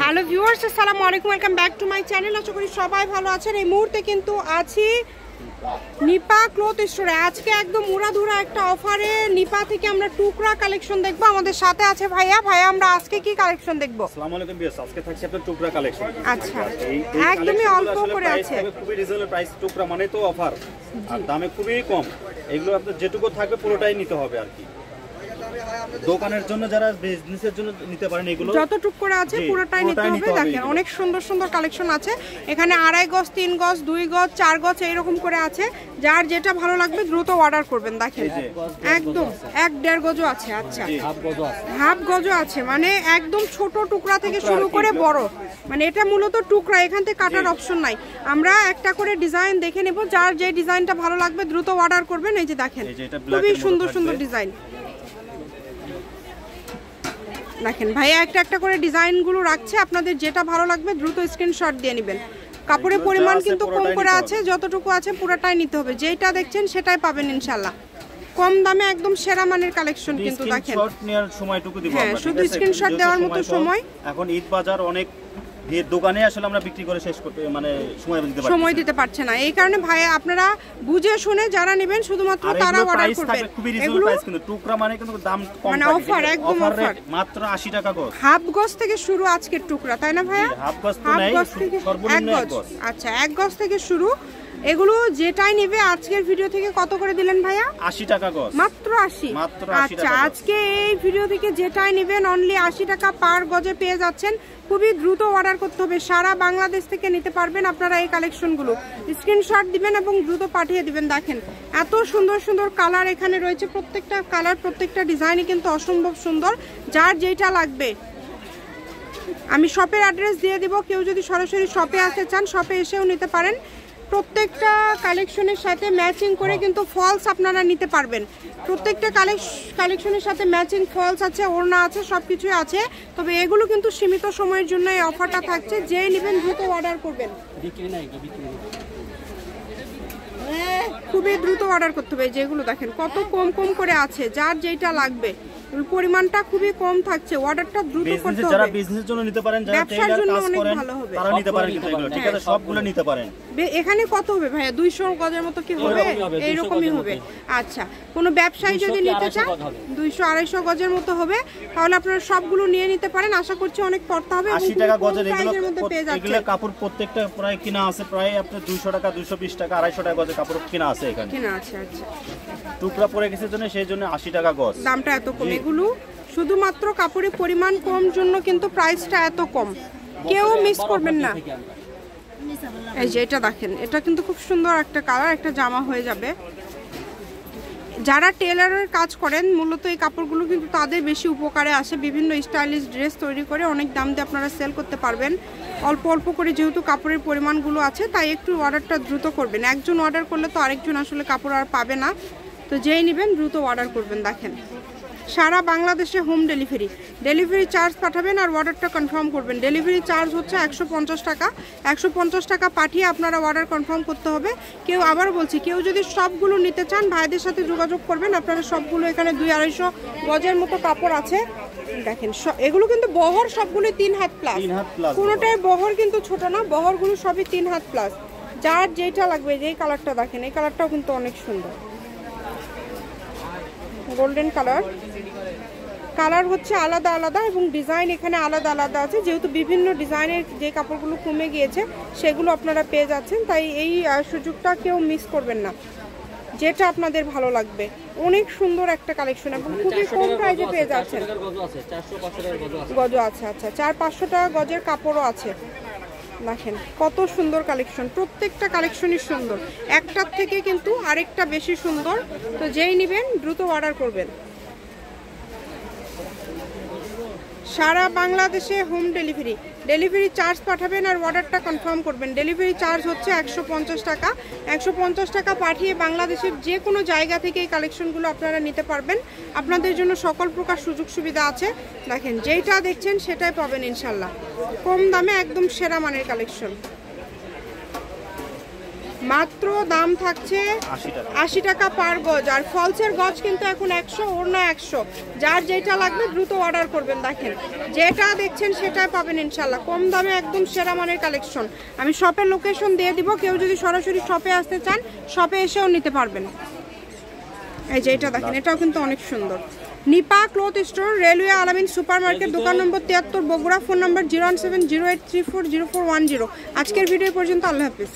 Hello viewers, আসসালামু আলাইকুম, welcome back to my channel. আশা করি সবাই ভালো আছেন। এই মুহূর্তে কিন্তু আছি নিপা ক্লথ স্টোরে। আজকে একদম উড়াধুরা একটা অফারে নিপা থেকে আমরা টুকরা কালেকশন দেখবো। আমাদের সাথে আছে ভাইয়া। আমরা আজকে কি কালেকশন দেখবো? আসসালামু আলাইকুম ভিউয়ার্স, আজকে থাকছে আপনার টুকরা কালেকশন। আচ্ছা, একদমই অল্প করে আছে, খুবই রিজনেবল প্রাইস। টুকরা মানে তো অফার, আর দামে খুবই কম। এগুলো আপনার যেটুকু থাকবে পুরোটাই নিতে হবে আর কি। দোকানের জন্য যারা বিজনেসের জন্য নিতে পারেন, এগুলো যতটুক করে আছে পুরোটাই নিতে হবে। দেখেন অনেক সুন্দর সুন্দর কালেকশন আছে এখানে। 2.5 গজ, 3 গজ, 2 গজ, 4 গজ এইরকম করে আছে। যার যেটা ভালো লাগবে দ্রুত অর্ডার করবেন। দেখেন একদম 1.5 গজও আছে। আচ্ছা, হাফ গজও আছে, মানে একদম ছোট টুকরা থেকে শুরু করে বড়, মানে এটা মূলত টুকরা, এখান থেকে কাটার অপশন নাই। আমরা একটা করে ডিজাইন দেখে নেব, যার যে ডিজাইনটা ভালো লাগবে দ্রুত অর্ডার করবেন। এই যে দেখেন খুবই সুন্দর সুন্দর ডিজাইন। দেখেন ভাইয়া একটা একটা করে ডিজাইনগুলো রাখছে, আপনাদের যেটা ভালো লাগবে দ্রুত স্ক্রিনশট দিয়ে নেবেন। কাপড়ের পরিমাণ কিন্তু কম করে আছে, যতটুকু আছে পুরোটাই নিতে হবে। যেটা দেখছেন সেটাই পাবেন ইনশাআল্লাহ। কম দামে একদম সেরা মানের কালেকশন কিন্তু দেখেন। স্ক্রিনশট নেওয়ার সময়টুকু দিব আমরা, শুধু স্ক্রিনশট দেওয়ার মতো সময়। এখন ঈদ বাজার অনেক দোকানে আসলে আমরা বিক্রি করে শেষ করতে মানে সময় দিতে পারছে না। এই কারণে ভাই আপনারা বুঝে শুনে যারা নেবেন শুধুমাত্র তারা অর্ডার করবেন। এগুলো প্রাইস কিন্তু টুকরা মানে কিন্তু দাম কম, মানে অফার, একদম অফার, মাত্র 80 টাকা গজ। হাফ গজ থেকে শুরু আজকের টুকরা, তাই না ভাইয়া? হাফ গজ তো নাই, সর্বনিম্ন 1 গজ। আচ্ছা, 1 গজ থেকে শুরু। এগুলো যেটাই নেবে আজকের ভিডিও থেকে কত করে দিলেন ভাইয়া? 80 টাকা গজ, মাত্র 80। আচ্ছা, টাকা। আজকে এই ভিডিও থেকে যেটাই নেবেন অনলি 80 টাকা পার গজে পেয়ে যাচ্ছেন। খুবই দ্রুত অর্ডার করতে হবে। সারা বাংলাদেশ থেকে নিতে পারবেন আপনারা এই কালেকশনগুলো। স্ক্রিনশট দিবেন এবং দ্রুত পাঠিয়ে দিবেন। দেখেন এত সুন্দর সুন্দর কালার এখানে রয়েছে, প্রত্যেকটা কালার প্রত্যেকটা ডিজাইনই কিন্তু অসম্ভব সুন্দর। যার যেটা লাগবে আমি শপের অ্যাড্রেস দিয়ে দিব। কেউ যদি সরাসরি শপে আসতে চান শপে এসেও নিতে পারেন। প্রত্যেকটা কালেকশনের সাথে ম্যাচিং করে কিন্তু ফলস আপনারা নিতে পারবেন। প্রত্যেকটা কালেকশনের সাথে ম্যাচিং ফলস আছে, ওড়না আছে, সব কিছুই আছে। তবে এগুলো কিন্তু সীমিত সময়ের জন্য এই অফারটা থাকছে। যেই নেবেন দ্রুত অর্ডার করবেন, খুবই দ্রুত অর্ডার করতে হবে। যেগুলো দেখেন কত কম কম করে আছে, যার যেটা লাগবে পরিমাণটা খুবই কম থাকছে। অর্ডারটা দ্রুত করতে হবে। যারা বিজনেসের জন্য নিতে পারেন, যারা টেইলার কাজ করেন তারা নিতে পারেন কিন্তু এগুলো, ঠিক আছে? সবগুলো নিতে পারেন। এখানে কত হবে ভাইয়া? 200 গজের মতো কি হবে? এইরকমই হবে। আচ্ছা, কোনো ব্যবসায়ী যদি নিতে চান 200-250 গজের মতো হবে, তাহলে আপনারা সবগুলো নিয়ে নিতে পারেন। আশা করছি অনেক পড়তে হবে। 80 টাকা গজের এগুলো কাপড় প্রত্যেকটা প্রায় কিনা আছে প্রায় আপনার 200 টাকা, 220 টাকা, 250 টাকা গজের কাপড় কিনা আছে এখানে, কিনা আছে। আচ্ছা, টুকরা পরে গেছে জন্য সেই জন্য 80 টাকা গজ। দামটা এত কম। এগুলো শুধুমাত্র কাপড়ের পরিমাণ কম জন্য কিন্তু প্রাইসটা এত কম। কেউ মিস করবেন না। এই যে এটা দেখেন, এটা কিন্তু খুব সুন্দর একটা কালার, একটা জামা হয়ে যাবে। যারা টেলারের কাজ করেন মূলত এই কাপড়গুলো কিন্তু তাদের বেশি উপকারে আসে। বিভিন্ন স্টাইলিশ ড্রেস তৈরি করে অনেক দাম দিয়ে আপনারা সেল করতে পারবেন। অল্প অল্প করে যেহেতু কাপড়ের পরিমাণগুলো আছে, তাই একটু অর্ডারটা দ্রুত করবেন। একজন অর্ডার করলে তো আরেকজন আসলে কাপড় আর পাবে না। তো যেই নেবেন দ্রুত অর্ডার করবেন। দেখেন সারা বাংলাদেশে হোম ডেলিভারি চার্জ পাঠাবেন আর অর্ডারটা কনফার্ম করবেন। ডেলিভারি চার্জ হচ্ছে 150 টাকা। 150 টাকা পাঠিয়ে আপনারা অর্ডার কনফার্ম করতে হবে। কেউ আবার বলছি, কেউ যদি সবগুলো নিতে চান ভাইদের সাথে যোগাযোগ করবেন। আপনারা সবগুলো এখানে 200-250 গজের মতো কাপড় আছে। দেখেন এগুলো কিন্তু বহর সবগুলো 3 হাত প্লাস, কোনোটাই বহর কিন্তু ছোট না। বহরগুলো সবই 3 হাত প্লাস। যার যেটা লাগবে, যেই কালারটা দেখেন, এই কালারটাও কিন্তু অনেক সুন্দর, গোল্ডেন কালার হচ্ছে আলাদা আলাদা এবং ডিজাইন এখানে আলাদা আলাদা আছে। যেহেতু বিভিন্ন ডিজাইনের যে কাপড়গুলো কমে গিয়েছে সেগুলো আপনারা পেয়ে যাচ্ছেন, তাই এই সুযোগটা কেউ মিস করবেন না। যেটা আপনাদের ভালো লাগবে, অনেক সুন্দর একটা কালেকশন এবং খুবই কম প্রাইসে পেয়ে যাচ্ছেন। গজ আছে। আচ্ছা, 400-500 টাকা গজের কাপড়ও আছে। দেখেন কত সুন্দর কালেকশন, প্রত্যেকটা কালেকশনই সুন্দর, একটার থেকে কিন্তু আরেকটা বেশি সুন্দর। তো যেই নেবেন দ্রুত অর্ডার করবেন। সারা বাংলাদেশে হোম ডেলিভারি চার্জ পাঠাবেন আর অর্ডারটা কনফার্ম করবেন। ডেলিভারি চার্জ হচ্ছে 150 টাকা। 150 টাকা পাঠিয়ে বাংলাদেশের যে কোনো জায়গা থেকে এই কালেকশনগুলো আপনারা নিতে পারবেন। আপনাদের জন্য সকল প্রকার সুযোগ সুবিধা আছে। দেখেন যেটা দেখছেন সেটাই পাবেন ইনশাল্লাহ, কম দামে একদম সেরা মানের কালেকশন। মাত্র দাম থাকছে 80 টাকা পার গজ। আর ফলসের গজ কিন্তু এখন 100, ওড়না 100। যার যেটা লাগবে দ্রুত অর্ডার করবেন। দেখেন যেটা দেখছেন সেটাই পাবেন ইনশাল্লাহ, কম দামে একদম সেরা মানের কালেকশন। আমি শপের লোকেশন দিয়ে দিব, কেউ যদি সরাসরি শপে আসতে চান শপে এসেও নিতে পারবেন। এই যে এটা দেখেন, এটাও কিন্তু অনেক সুন্দর। নিপা ক্লথ স্টোর, রেলওয়ে আলামিন সুপার মার্কেট, দোকান নম্বর 73, বগুড়া। ফোন নম্বর 01708340410। আজকের ভিডিও পর্যন্ত, আল্লাহ হাফিজ।